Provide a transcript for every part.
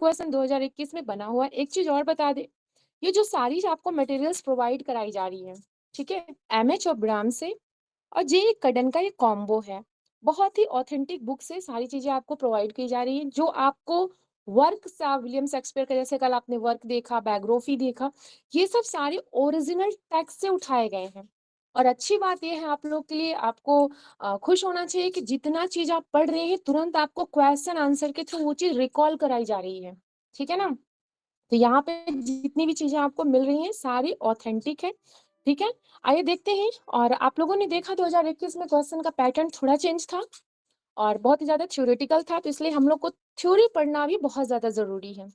Question 2021 में बना हुआ है। एक चीज और बता दे, ये जो सारी आपको मटेरियल्स प्रोवाइड कराई जा रही है, ठीक है, एमएच अब्राहम से और जे कड़न का ये कॉम्बो है। बहुत ही ऑथेंटिक बुक से सारी चीजें आपको प्रोवाइड की जा रही है, जो आपको वर्क सा विलियम शेक्सपियर का, जैसे कल आपने वर्क देखा, बायोग्राफी देखा, ये सब सारे ओरिजिनल टेक्स्ट से उठाए गए हैं। और अच्छी बात ये है आप लोग के लिए, आपको खुश होना चाहिए कि जितना चीज आप पढ़ रहे हैं तुरंत आपको क्वेश्चन आंसर के थ्रू वो चीज रिकॉल कराई जा रही है, ठीक है ना। तो यहाँ पे जितनी भी चीजें आपको मिल रही हैं सारी ऑथेंटिक है, ठीक है। आइए देखते हैं। और आप लोगों ने देखा 2021 में क्वेश्चन का पैटर्न थोड़ा चेंज था और बहुत ही ज्यादा थ्योरेटिकल था, तो इसलिए हम लोग को थ्योरी पढ़ना भी बहुत ज्यादा जरूरी है।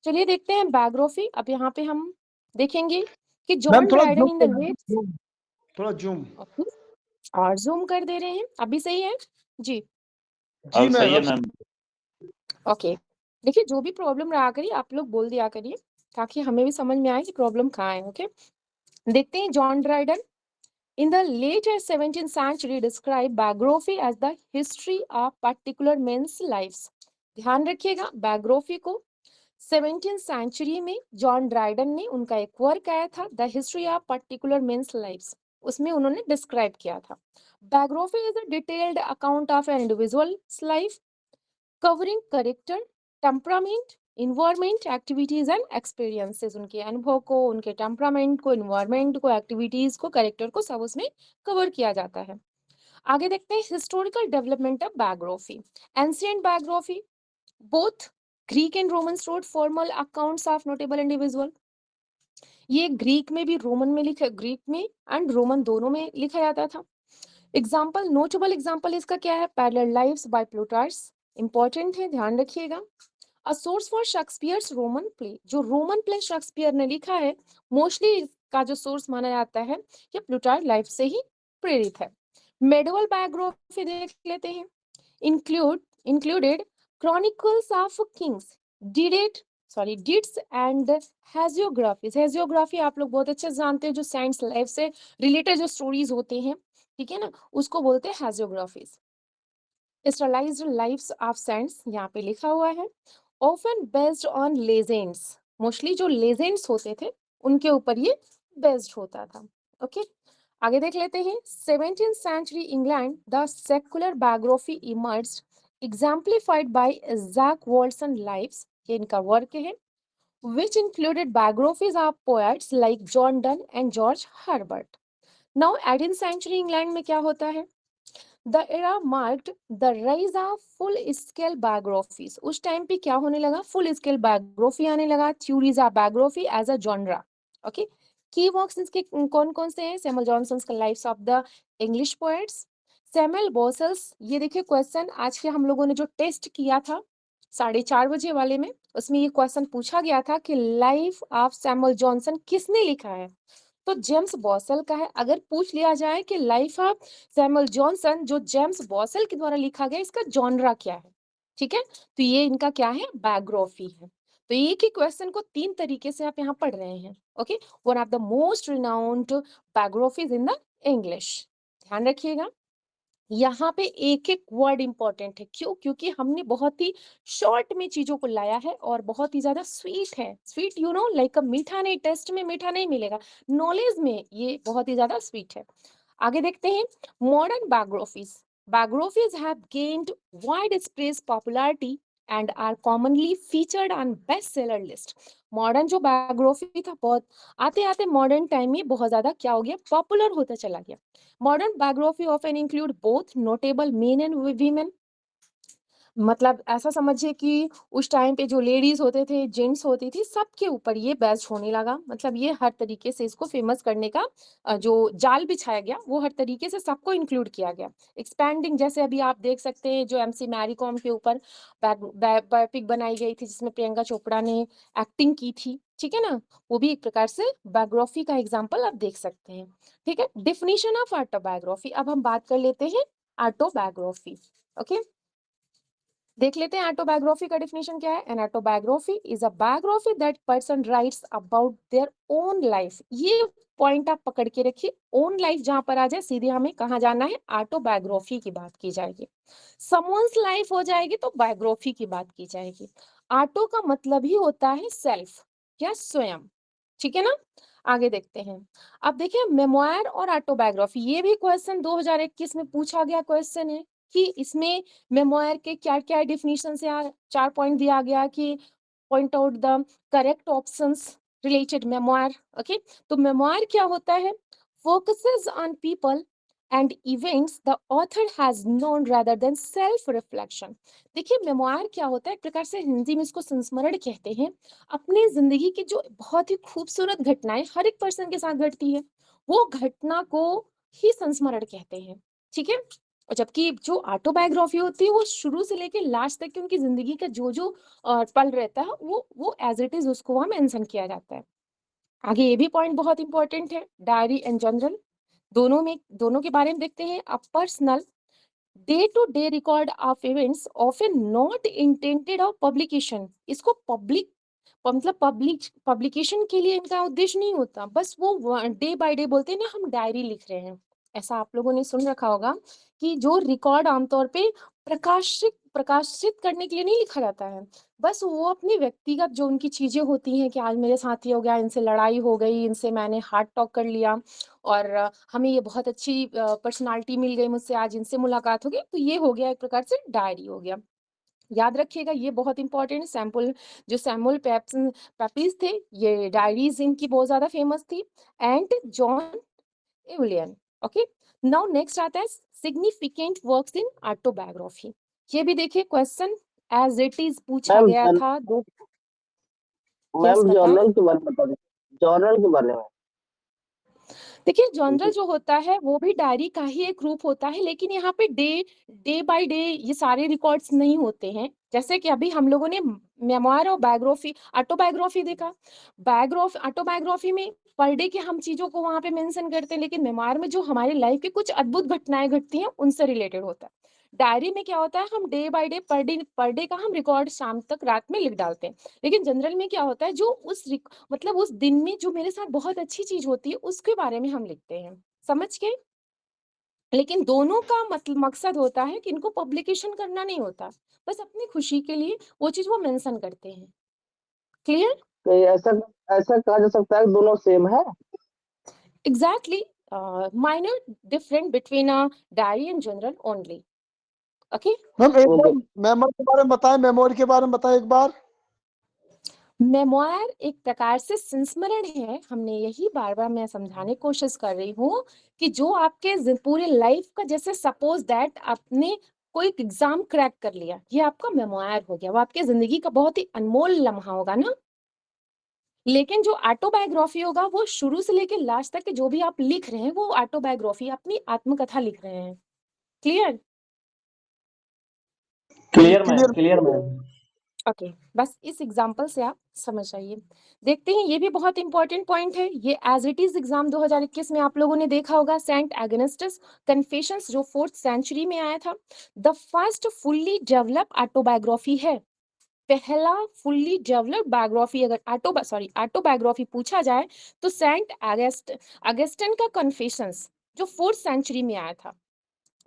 चलिए देखते हैं बायोग्राफी। अब यहाँ पे हम देखेंगे कि मैम जॉन थोड़ा ड्राइडन जूम इन द कर लेट, दीजिए, थोड़ा जूम। और जूम कर दे रहे हैं, अभी सही है जी। जी अब सही है मैम। मैम। ओके, देखिए जो भी प्रॉब्लम रहा करिए आप लोग बोल दिया करिए, ताकि हमें भी समझ में आए कि प्रॉब्लम कहाँ है। ओके, देखते हैं। John Dryden in the later 17th century describe biography as the history of particular men's lives। ध्यान रखिएगा, बायोग्राफी को 17th century में जॉन ड्राइडन ने उनका एक वर्क आया था, the history of particular men's lives, उसमें उन्होंने डिस्क्राइब किया था। Biography is a detailed account of an individual's life covering character, temperament, environment, activities and experiences, उनके अनुभव को, उनके टेम्परामेंट को, इन्वायरमेंट को, एक्टिविटीज को, करेक्टर को, सब उसमें कवर किया जाता है। आगे देखते हैं historical development of biography. Ancient biography both Greek and Roman stored formal accounts of notable individual. ये ग्रीक में भी, रोमन में लिखा, ग्रीक में एंड रोमन दोनों में लिखा जाता था। एग्जाम्पल, नोटेबल एग्जाम्पल इसका क्या है, पैरेलल लाइव्स बाय प्लूटार्च, इंपॉर्टेंट है, ध्यान रखिएगा। A source for Shakespeare's Roman play, जो रोमन प्ले शेक्सपियर ने लिखा है, मोस्टली का जो सोर्स माना जाता है ये प्लूटार्च लाइफ से ही प्रेरित है। मेडिवल बायोग्राफी देख लेते हैं। Included chronicles of kings, deeds and hagiographies. Hagiography आप लोग बहुत अच्छे से जानते हैं, जो सेंट्स लाइफ से रिलेटेड जो स्टोरीज होते हैं, ठीक है ना, उसको बोलते हैं hagiographies. Stylised lives of saints यहाँ पे लिखा हुआ है, often based on legends, mostly जो लेजेंड्स होते थे उनके ऊपर ये बेस्ड होता था। ओके, आगे देख लेते हैं। 17th century England, the secular biography emerged exemplified by Jack Walson lives, ये इनका वर्क है, which included biographies of poets like John Donne and George Herbert। Now 18th century England में क्या होता है, The era marked the rise of full scale biographies। उस time पे क्या होने लगा, फुल स्केल बायोग्राफी आने लगा, theories of biography as a genre. Okay, key works इसके कौन कौन से हैं, सैमुअल जॉनसन का lives of the English poets, Samuel Boswell's. ये देखिए क्वेश्चन आज के हम लोगों ने जो टेस्ट किया था 4:30 बजे वाले में, उसमें ये क्वेश्चन पूछा गया था कि लाइफ ऑफ सैमुअल जॉनसन किसने लिखा है, तो जेम्स बॉसल का है। अगर पूछ लिया जाए कि लाइफ ऑफ सैमुअल जॉनसन जो जेम्स बॉसल के द्वारा लिखा गया, इसका जॉनरा क्या है, ठीक है, तो ये इनका क्या है, बायोग्राफी है। तो एक ही क्वेश्चन को तीन तरीके से आप यहाँ पढ़ रहे हैं। Okay, one of the most renowned biographies in the English. ध्यान रखिएगा, यहाँ पे एक एक वर्ड इंपॉर्टेंट है, क्यों, क्योंकि हमने बहुत ही शॉर्ट में चीजों को लाया है और बहुत ही ज्यादा स्वीट है। स्वीट यू नो लाइक मीठा नहीं, टेस्ट में मीठा नहीं मिलेगा, नॉलेज में ये बहुत ही ज्यादा स्वीट है। आगे देखते हैं। Modern biographies have gained wide spread popularity and are commonly featured on best seller list. Modern जो बायोग्राफी था, बहुत आते आते मॉडर्न टाइम में बहुत ज्यादा क्या हो गया, पॉपुलर होता चला गया। Modern biography often include both notable men and women। मतलब ऐसा समझिए कि उस टाइम पे जो लेडीज होते थे, जेंट्स होती थी, सबके ऊपर ये बेस्ड होने लगा। मतलब ये हर तरीके से इसको फेमस करने का जो जाल बिछाया गया, वो हर तरीके से सबको इंक्लूड किया गया। एक्सपैंडिंग, जैसे अभी आप देख सकते हैं जो एमसी मैरी कॉम के ऊपर बायोपिक बनाई गई थी, जिसमें प्रियंका चोपड़ा ने एक्टिंग की थी, ठीक है ना, वो भी एक प्रकार से बायोग्राफी का एग्जाम्पल आप देख सकते हैं। ठीक है, डिफिनीशन ऑफ ऑटोबायोग्राफी। अब हम बात कर लेते हैं ऑटोबायोग्राफी। ओके, देख लेते हैं ऑटोबायोग्राफी का डेफिनेशन क्या है। An autobiography is a biography that person writes about their own life. ये पॉइंट आप पकड़ के रखिए, ओन लाइफ जहां पर आ जाए सीधे हमें कहाँ जाना है, ऑटोबायोग्राफी की बात की जाएगी। समवंस लाइफ हो जाएगी तो बायोग्राफी की बात की जाएगी। ऑटो का मतलब ही होता है सेल्फ या स्वयं, ठीक है ना। आगे देखते हैं। अब देखिए मेमोयर और ऑटोबायोग्राफी, ये भी क्वेश्चन 2021 में पूछा गया क्वेश्चन है कि इसमें मेमोयर के क्या क्या डिफिनीशन से 4 पॉइंट दिया गया कि point out the correct options related memoir. Okay, तो memoir क्या होता है? Focuses on people and events the author has known rather than self reflection. देखिए मेमोयर क्या होता है, एक प्रकार से हिंदी में इसको संस्मरण कहते हैं। अपनी जिंदगी की जो बहुत ही खूबसूरत घटनाएं हर एक पर्सन के साथ घटती है, वो घटना को ही संस्मरण कहते हैं, ठीक है। और जबकि जो ऑटोबायोग्राफी होती है वो शुरू से लेके लास्ट तक की उनकी जिंदगी का जो जो पल रहता है वो एज इट इज उसको वहां मेंशन किया जाता है। आगे ये भी पॉइंट बहुत इंपॉर्टेंट है, डायरी एंड जनरल दोनों के बारे में देखते हैं। A personal day to day record of events often not intended of publication, इसको पब्लिक मतलब पब्लिकेशन के लिए इनका उद्देश्य नहीं होता, बस वो डे बाय डे बोलते हैं ना, हम डायरी लिख रहे हैं। ऐसा आप लोगों ने सुन रखा होगा कि जो रिकॉर्ड आमतौर पे प्रकाशित करने के लिए नहीं लिखा जाता है, बस वो अपनी व्यक्तिगत जो उनकी चीजें होती हैं कि आज मेरे साथ ये हो गया, इनसे लड़ाई हो गई, इनसे मैंने हार्ट टॉक कर लिया, और हमें ये बहुत अच्छी पर्सनालिटी मिल गई, मुझसे आज इनसे मुलाकात हो गई, तो ये हो गया एक प्रकार से डायरी हो गया। याद रखिएगा ये बहुत इंपॉर्टेंट सैम्पल, जो सैमुअल पेपीज थे, ये डायरीज इनकी बहुत ज्यादा फेमस थी, and John Evelyn. Okay, now next आता है सिग्निफिकेंट वर्क्स इन ऑटोबायोग्राफी। ये भी देखिए क्वेश्चन एज इट इज पूछा मैम गया था दो। यस मैम बताएं। जर्नल के बारे में बता दीजिए, जर्नल के बारे में। देखिए जर्नल जो होता है वो भी डायरी का ही एक रूप होता है, लेकिन यहाँ पे डे बाय डे ये सारे रिकॉर्ड्स नहीं होते हैं। जैसे कि अभी हम लोगों ने मेमोयर और बायोग्राफी ऑटोबायोग्राफी देखा, बायोग्राफी ऑटोबायोग्राफी में पर डे के हम चीजों को वहां पे मेंशन करते हैं, लेकिन मेमोयर में जो हमारी लाइफ के कुछ अद्भुत घटनाएं घटती हैं उनसे रिलेटेड होता है। डायरी में क्या होता है, हम day by day per day का हम रिकॉर्ड शाम तक रात में लिख डालते हैं। लेकिन जनरल में क्या होता है, जो मतलब उस दिन में जो मेरे साथ बहुत अच्छी चीज होती है उसके बारे में हम लिखते हैं, समझ गए। लेकिन दोनों का मतलब मकसद होता है कि इनको पब्लिकेशन करना नहीं होता, बस अपनी खुशी के लिए वो चीज वो मेंशन करते हैं। क्लियर? तो ये ऐसा ऐसा कहा जा सकता है कि दोनों सेम है। Exactly, minor different between a diary and general only. Okay, ma'am एक बार ओके। मेमोरी के बारे में बताएं, मेमोरी के बारे में बताएं एक बार। मेमोयर एक प्रकार से संस्मरण है, हमने यही बार बार मैं समझाने की कोशिश कर रही हूँ कि जो आपके पूरे लाइफ का, जैसे सपोज दैट आपने कोई एग्जाम क्रैक कर लिया, ये आपका मेमोयर हो गया, वो आपके जिंदगी का बहुत ही अनमोल लम्हा होगा ना। लेकिन जो ऑटोबायोग्राफी होगा वो शुरू से लेकर लास्ट तक के जो भी आप लिख रहे हैं वो ऑटोबायोग्राफी, अपनी आत्मकथा लिख रहे हैं। Clear? Clear ma'am, clear. Clear ma'am. Okay, बस इस एग्जांपल से आप समझ आइए। देखते हैं, ये भी बहुत इंपॉर्टेंट पॉइंट है, ये एज इट इज एग्जाम 2021 में आप लोगों ने देखा होगा, सेंट एगनेस्टस कन्फेशंस जो 4th सेंचुरी में आया था, the first fully develop autobiography है। पहला फुल्ली डेवलप्ड बायोग्राफी, अगर ऑटोबायोग्राफी पूछा जाए तो सेंट अगस्टिन का कन्फेशंस जो 4th सेंचुरी में आया था।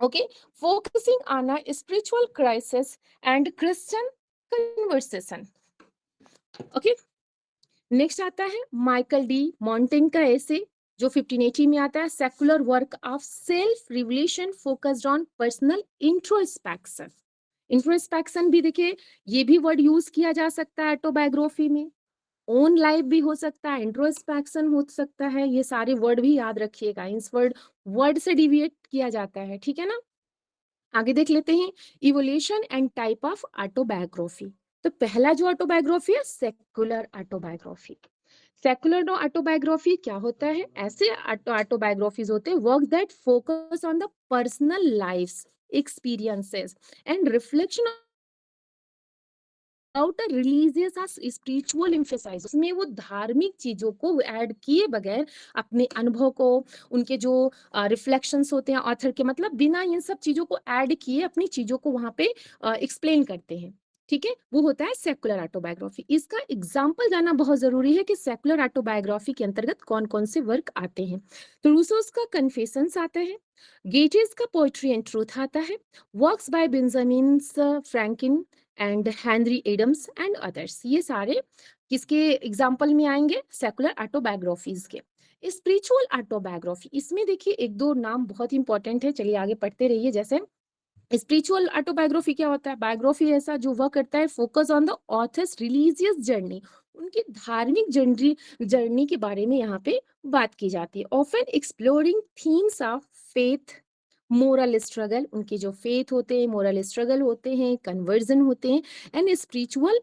Okay, focusing on a spiritual crisis and Christian conversation. Okay, next आता है माइकल डी मॉन्टेन का ऐसे जो 1580 में आता है, secular work of self revelation focused on personal introspection. Introspection भी देखिए, ये भी वर्ड यूज किया जा सकता है ऑटोबायोग्राफी में, ओन लाइफ भी हो सकता है, इंट्रोस्पेक्शन हो सकता है, ये सारे वर्ड भी याद रखिएगा, इस वर्ड से डिविएट किया जाता है, ठीक है ना। आगे देख लेते हैं evolution and type of autobiography. तो पहला जो ऑटोबायोग्राफी है सेकुलर ऑटोबायोग्राफी। सेकुलर ऑटोबायोग्राफी क्या होता है, ऐसे ऑटोबायोग्राफीज होते हैं work that focus on the personal life's experiences and reflection out a religious और स्पिरिचुअल एम्फेसाइज, उसमें वो धार्मिक चीजों को ऐड किए बगैर अपने अनुभव को, उनके जो रिफ्लेक्शंस होते हैं ऑथर के, मतलब बिना इन सब चीजों को ऐड किए अपनी चीजों को वहां पे एक्सप्लेन करते हैं, ठीक है, वो होता है सेकुलर ऑटोबायोग्राफी। इसका एग्जाम्पल जानना बहुत जरूरी है कि सेकुलर ऑटोबायोग्राफी के अंतर्गत कौन कौन से वर्क आते हैं। तो रूसोस का कन्फेशंस आता है, गेटिस का पोएट्री एंड ट्रूथ आता है, works by Benjamin Franklin and Henry Adams and others. ये सारे किसके एग्जाम्पल में आएंगे? सेकुलर ऑटोबायोग्राफीज के। स्पिरिचुअल ऑटोबायोग्राफी, इसमें देखिए एक दो नाम बहुत इंपॉर्टेंट है, चलिए आगे पढ़ते रहिए। जैसे स्पिरिचुअल ऑटोबायोग्राफी क्या होता है? बायोग्राफी ऐसा जो वह करता है focus on the author's religious journey, उनकी धार्मिक जर्नी के बारे में यहाँ पे बात की जाती है। Often exploring themes of faith, moral struggle, उनके जो फेथ होते हैं, मोरल स्ट्रगल होते हैं, कन्वर्जन होते हैं, एंड स्पिरिचुअल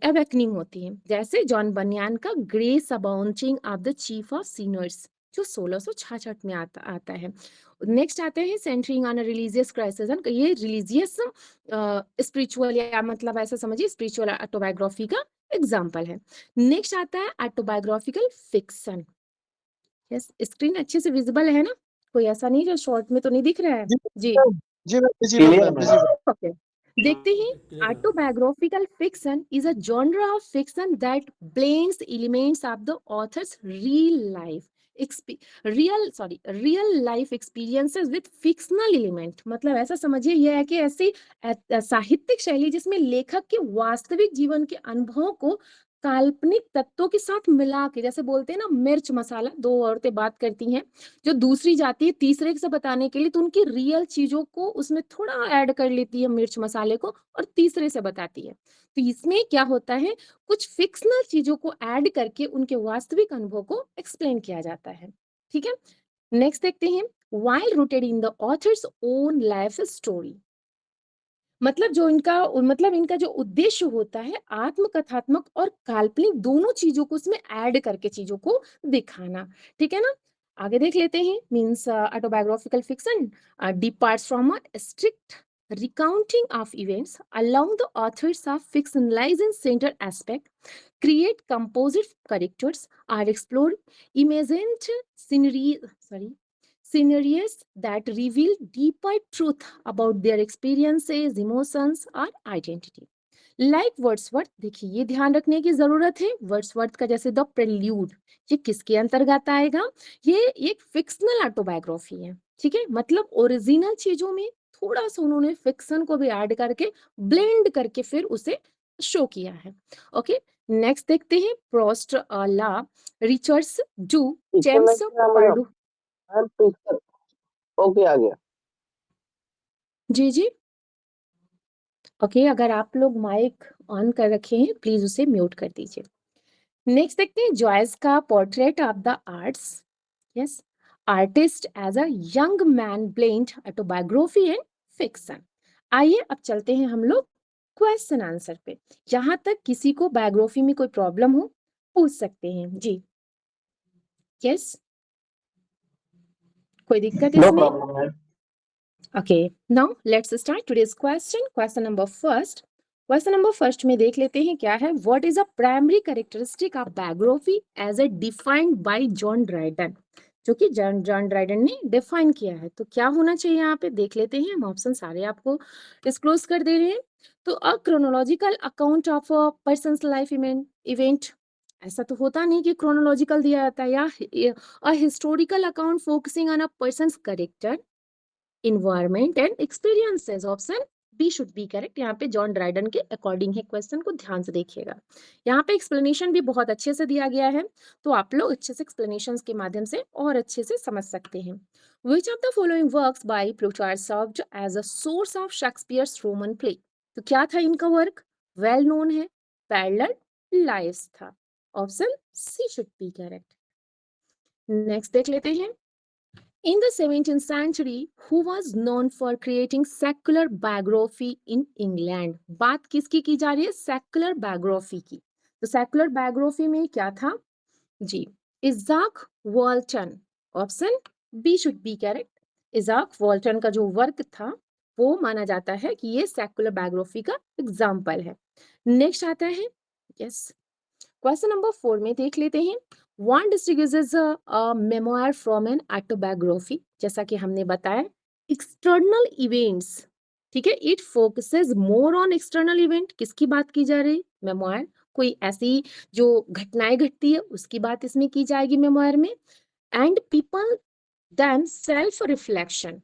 अवेकनिंग होती है। जैसे जॉन बनियान का grace abounding of the chief of sinners, जो 1666 में आता है। नेक्स्ट आते हैं सेंटरिंग ऑन रिलीजियस क्राइसिस, ये रिलीजियस स्पिरिचुअल या मतलब ऐसा समझिए स्पिरिचुअल ऑटोबायोग्राफी का एग्जाम्पल है। नेक्स्ट आता है ऑटोबायोग्राफिकल फिक्शन। यस, स्क्रीन अच्छे से विजिबल है ना? कोई ऐसा नहीं जो शॉर्ट में तो नहीं दिख रहा है? जी जी जी मैम, विजिबल Clear, मैम, ma'am. विजिबल। ओके, देखते हैं। Autobiographical fiction is a genre of fiction that blends elements of the author's real life experiences with fictional element. मतलब ऐसा समझिए यह है कि ऐसी साहित्यिक शैली जिसमें लेखक के वास्तविक जीवन के अनुभवों को काल्पनिक तत्वों के साथ मिला के, जैसे बोलते हैं ना मिर्च मसाला, दो औरतें बात करती हैं, जो दूसरी जाती है तीसरे से बताने के लिए तो उनकी रियल चीजों को उसमें थोड़ा ऐड कर लेती है मिर्च मसाले को और तीसरे से बताती है। तो इसमें क्या होता है, कुछ फिक्शनल चीजों को ऐड करके उनके वास्तविक अनुभव को एक्सप्लेन किया जाता है। ठीक है, नेक्स्ट देखते हैं। while rooted in the author's own life story, मतलब जो इनका जो उद्देश्य होता है आत्मकथात्मक और काल्पनिक दोनों चीजों को उसमें ऐड करके चीजों को दिखाना। ठीक है ना, आगे देख लेते हैं। Means autobiographical fiction departs from a strict recounting of events, allowing the authors of fictionalizing center aspect, create composite characters, or explore imagined scenarios that reveal deeper truth about their experiences, emotions और identity. Like Wordsworth, देखिए ये ध्यान रखने की जरूरत है, Wordsworth का जैसे द प्रेल्यूड, ये किसके अंतर्गत आएगा? ये एक फिक्शनल ऑटोबायोग्राफी है। ठीक है, मतलब ओरिजिनल चीजों में थोड़ा सा उन्होंने फिक्शन को भी ऐड करके ब्लेंड करके फिर उसे शो किया है। ओके, नेक्स्ट देखते हैं। प्रोस्ट ला रिचर्ड्स डू पिक्चर जेम्स नहीं है मैडम। पर्डू। मैम पिक्चर ओके आ गया। जी जी ओके, अगर आप लोग माइक ऑन कर रखे हैं प्लीज उसे म्यूट कर दीजिए। नेक्स्ट देखते हैं जॉयस का portrait of the arts. Yes, artist as a young man blend autobiography and fiction. आइए अब चलते हैं हम लोग क्वेश्चन आंसर पे। यहाँ तक किसी को बायोग्राफी में कोई प्रॉब्लम हो पूछ सकते हैं जी। यस, कोई दिक्कत नो इसमें? Problem ma'am. Okay, now let's start today's question. Question number first. Question number first में देख लेते हैं क्या है। What is a primary characteristic of biography as a defined by John Dryden? जो कि जॉन ड्राइडन ने डिफाइन किया है। तो क्या होना चाहिए यहाँ पे देख लेते हैं। हम ऑप्शन सारे आपको डिस्क्लोज कर दे रहे हैं। तो अ chronological account of a persons life event, ऐसा तो होता नहीं कि क्रोनोलॉजिकल दिया जाता है, या a historical account focusing on a person's character, environment and experiences. Option B should be correct. यहाँ पे जॉन ड्राइडन के अकॉर्डिंग है क्वेश्चन को, ध्यान से देखिएगा। यहाँ पे एक्सप्लेनेशन भी बहुत अच्छे से दिया गया है, तो आप लोग अच्छे से एक्सप्लेनेशन के माध्यम से और अच्छे से समझ सकते हैं। Which of the following works by Plutarch served as a source of Shakespeare's Roman play? तो क्या था इनका वर्क? वेल नोन है, पैरेलल लाइव्स था। Option C should be correct. Next देख लेते हैं। In the 17th century, who was known for creating secular biography in England? बात किसकी की जा रही है? सेक्युलर बायोग्राफी की। तो सेक्युलर बायोग्राफी में क्या था जी? Izaak Walton. Option B should be correct. Izaak Walton का जो वर्क था वो माना जाता है कि ये सेक्युलर बायोग्राफी का एग्जाम्पल है। नेक्स्ट आता है यस क्वेश्चन नंबर 4 में देख लेते हैं। One distinguishes a memoir from an autobiography. जैसा कि हमने बताया एक्सटर्नल इवेंट्स, ठीक है, it focuses more on external event. किसकी बात की जा रही? मेमोयर, कोई ऐसी जो घटनाएं घटती है उसकी बात इसमें की जाएगी मेमोयर में। And people then self reflection,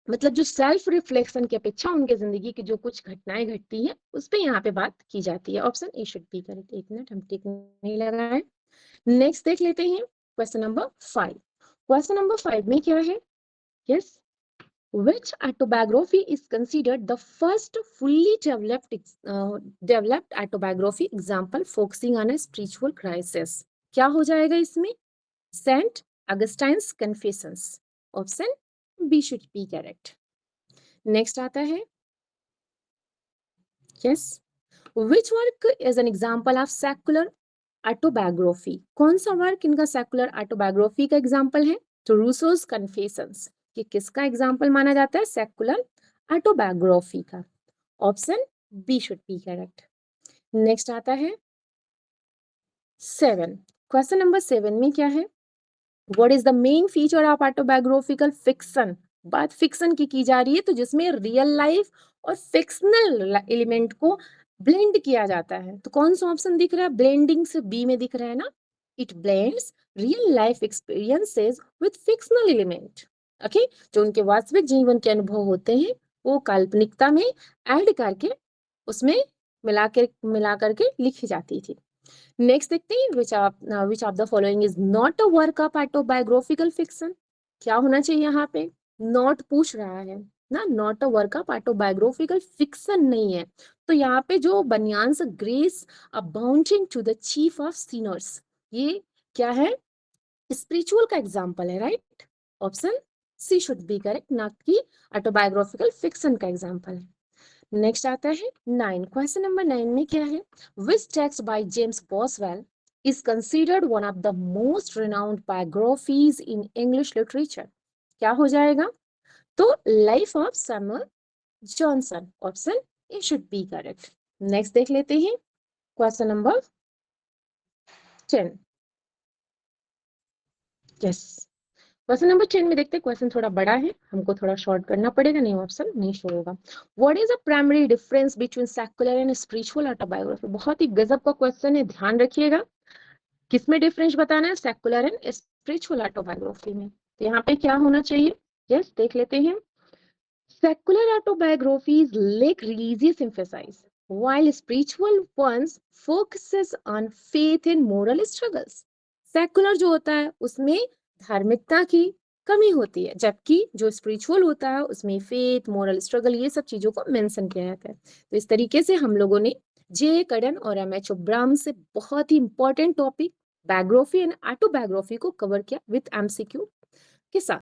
मतलब जो सेल्फ रिफ्लेक्शन की अपेक्षा उनके जिंदगी की जो कुछ घटनाएं घटती हैं उस पे यहाँ पे बात की जाती है। Option A should be correct. एक मिनट हम टिक नहीं लगाए। नेक्स्ट देख लेते हैं क्वेश्चन नंबर 5। क्वेश्चन नंबर 5 में क्या है? Yes, which autobiography is considered the first fully developed autobiography example focusing on a spiritual crisis? क्या हो जाएगा इसमें? Saint Augustine's confessions. Option B should be correct. Next आता है yes, which work is an example of secular autobiography? कौन सा work इनका secular autobiography का एग्जाम्पल है? तो रूसोस कन्फेशंस। ये किसका एग्जाम्पल माना जाता है? सेकुलर ऑटोबायोग्राफी का। Option B should be correct. Next आता है 7। क्वेश्चन नंबर 7 में क्या है? What is the main feature of autobiographical fiction? बात फिक्शन की जा रही है, तो जिसमें रियल लाइफ और फिक्शनल एलिमेंट को ब्लेंड किया जाता है। तो कौन सा ऑप्शन दिख रहा है? ब्लेंडिंग से बी में दिख रहा है ना। It blends real life experiences with fictional element. Okay, जो उनके वास्तविक जीवन के अनुभव होते हैं वो काल्पनिकता में ऐड करके उसमें मिला करके लिखी जाती थी। नेक्स्ट देखते हैं which of the following is not a work of autobiographical fiction? क्या होना चाहिए यहाँ पे? नॉट पूछ रहा है ना, not a work of autobiographical fiction नहीं है। तो यहाँ पे जो Bunyan's grace abounding to the chief of sinners, ये क्या है? स्पिरिचुअल का एग्जाम्पल है, right? Option C should be correct, ना कि ऑटोबायोग्राफिकल फिक्शन का एग्जाम्पल है। नेक्स्ट आता है 9। क्वेश्चन नंबर 9 में क्या है? Which text by James Boswell is considered one of the most renowned biographies in English literature? क्या हो जाएगा? तो life of Samuel Johnson. Option A should be correct. Next देख लेते हैं question number 10। Yes, question number 10 में देखते हैं। क्वेश्चन थोड़ा बड़ा है, हमको थोड़ा शॉर्ट करना पड़ेगा, नहीं ऑप्शन नहीं शो होगा। What is the primary difference between secular and spiritual autobiography? बहुत ही गजब का क्वेश्चन है, ध्यान रखिएगा। किसमें डिफरेंस बताना है? सेक्युलर एंड स्पिरिचुअल ऑटोबायोग्राफी में। तो यहाँ पे क्या होना चाहिए? यस, देख लेते हैं। Secular autobiographies lack religious emphasis while spiritual ones focuses on faith and moral struggles. Secular जो होता है उसमें धार्मिकता की कमी होती है, जबकि जो स्पिरिचुअल होता है उसमें फेथ, मोरल स्ट्रगल, ये सब चीजों को मेंशन किया जाता है। तो इस तरीके से हम लोगों ने जे कड़न और एमएच ओब्राम से बहुत ही important topic biography and autobiography को कवर किया विद एमसीक्यू के साथ।